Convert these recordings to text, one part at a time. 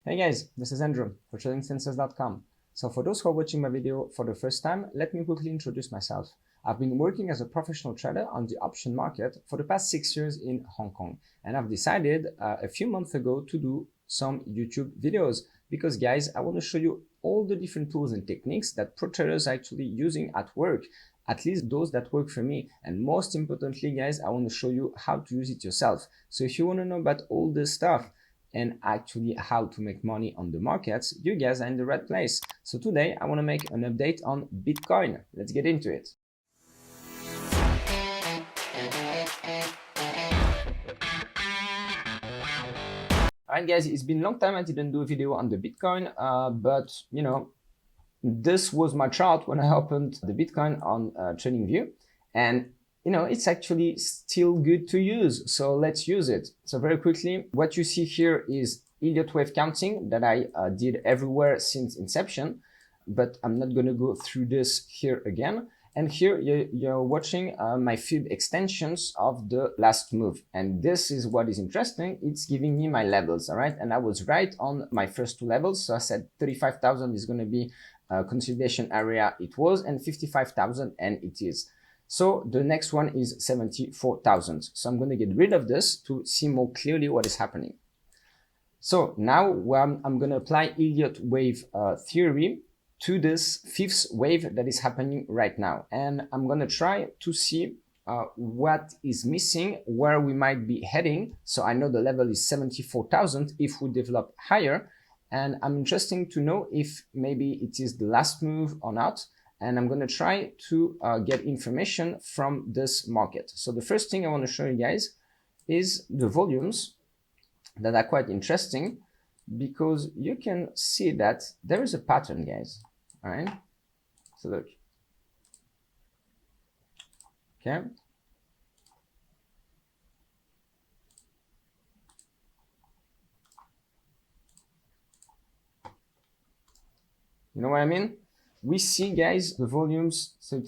Hey guys, this is Andrew for TradingSenses.com. So for those who are watching my video for the first time, let me quickly introduce myself. I've been working as a professional trader on the option market for the past 6 years in Hong Kong. And I've decided a few months ago to do some YouTube videos because guys, I want to show you all the different tools and techniques that pro traders are actually using at work, at least those that work for me. And most importantly, guys, I want to show you how to use it yourself. So if you want to know about all this stuff, and actually how to make money on the markets, you guys are in the right place. So today I want to make an update on Bitcoin. Let's get into it. Alright guys, it's been a long time I didn't do a video on the Bitcoin, but you know, this was my chart when I opened the Bitcoin on TradingView, and you know, it's actually still good to use. So let's use it. So very quickly, what you see here is Elliott wave counting that I did everywhere since inception, but I'm not going to go through this here again. And here you're watching my fib extensions of the last move. And this is what is interesting. It's giving me my levels, all right? And I was right on my first two levels. So I said 35,000 is going to be consolidation area. It was, and 55,000, and it is. So the next one is 74,000. So I'm going to get rid of this to see more clearly what is happening. So now I'm going to apply Elliott Wave Theory to this fifth wave that is happening right now. And I'm going to try to see what is missing, where we might be heading. So I know the level is 74,000 if we develop higher. And I'm interested to know if maybe it is the last move or not. And I'm going to try to get information from this market. So the first thing I want to show you guys is the volumes that are quite interesting, because you can see that there is a pattern, guys. All right. So look. Okay. You know what I mean? We see, guys, the volumes. So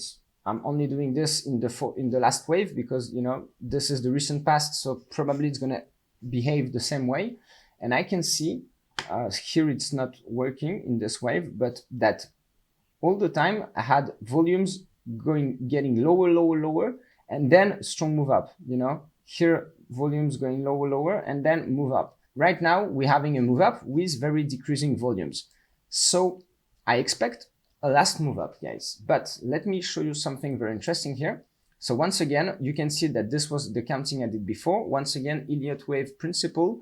I'm only doing this in the last wave because, you know, this is the recent past, so probably it's gonna behave the same way. And I can see here it's not working in this wave, but that all the time I had volumes getting lower, and then strong move up. You know, here volumes going lower, and then move up. Right now we're having a move up with very decreasing volumes. So I expect a last move up, guys. But let me show you something very interesting here. So once again, you can see that this was the counting I did before. Once again, Elliott wave principle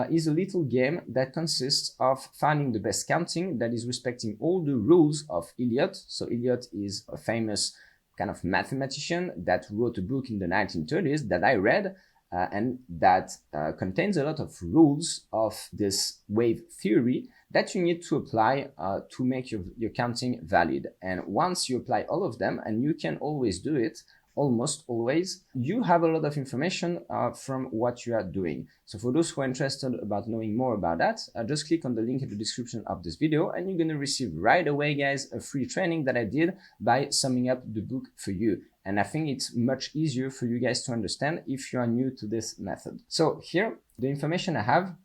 is a little game that consists of finding the best counting that is respecting all the rules of Elliott. So Elliott is a famous kind of mathematician that wrote a book in the 1930s that I read, and that contains a lot of rules of this wave theory that you need to apply to make your counting valid. And once you apply all of them, and you can always do it, almost always, you have a lot of information from what you are doing. So for those who are interested about knowing more about that, just click on the link in the description of this video, and you're going to receive right away, guys, a free training that I did by summing up the book for you. And I think it's much easier for you guys to understand if you are new to this method. So here, the information I have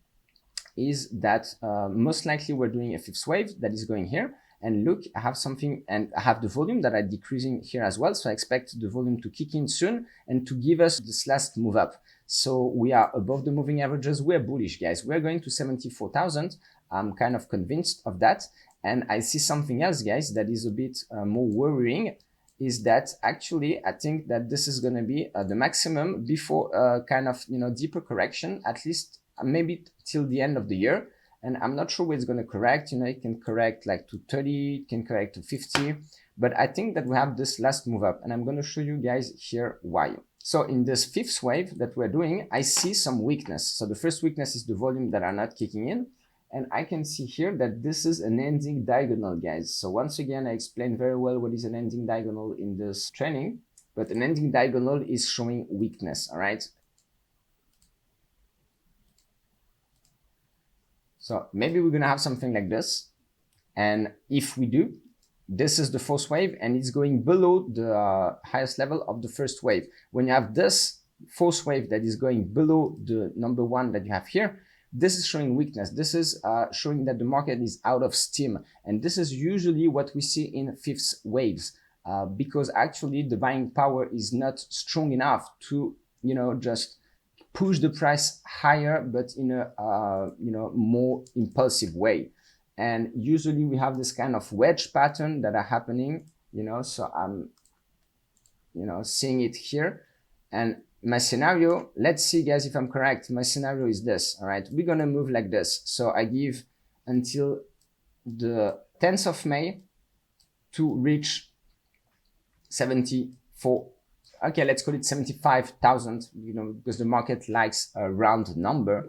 is that most likely we're doing a fifth wave that is going here. And look, I have something, and I have the volume that are decreasing here as well. So I expect the volume to kick in soon and to give us this last move up. So we are above the moving averages. We're bullish, guys. We're going to 74,000. I'm kind of convinced of that. And I see something else, guys, that is a bit more worrying, is that actually I think that this is going to be the maximum before kind of, you know, deeper correction, at least maybe till the end of the year. And I'm not sure where it's going to correct. You know, it can correct like to 30, it can correct to 50. But I think that we have this last move up, and I'm going to show you guys here why. So in this fifth wave that we're doing, I see some weakness. So the first weakness is the volume that are not kicking in. And I can see here that this is an ending diagonal, guys. So once again, I explained very well what is an ending diagonal in this training. But an ending diagonal is showing weakness, all right? So maybe we're going to have something like this. And if we do, this is the fourth wave, and it's going below the highest level of the first wave. When you have this fourth wave that is going below the number one that you have here, this is showing weakness. This is showing that the market is out of steam. And this is usually what we see in fifth waves, because actually the buying power is not strong enough to, you know, just push the price higher, but in a, you know, more impulsive way. And usually we have this kind of wedge pattern that are happening, you know, so I'm, you know, seeing it here. And my scenario, let's see guys if I'm correct, my scenario is this. All right, we're gonna move like this. So I give until the 10th of May to reach 74, okay, let's call it 75,000, you know, because the market likes a round number.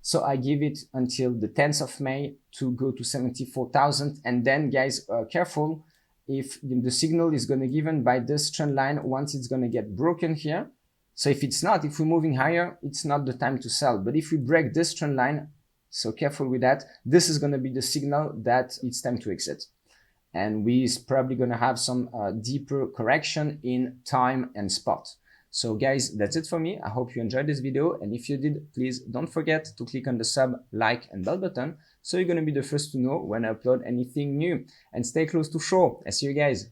So I give it until the 10th of May to go to 74,000. And then guys, careful, if the signal is going to be given by this trend line, once it's going to get broken here. So if it's not, if we're moving higher, it's not the time to sell. But if we break this trend line, so careful with that, this is going to be the signal that it's time to exit. And we're probably going to have some deeper correction in time and spot. So guys, that's it for me. I hope you enjoyed this video. And if you did, please don't forget to click on the sub, like, and bell button, so you're going to be the first to know when I upload anything new. And stay close to shore. I see you guys.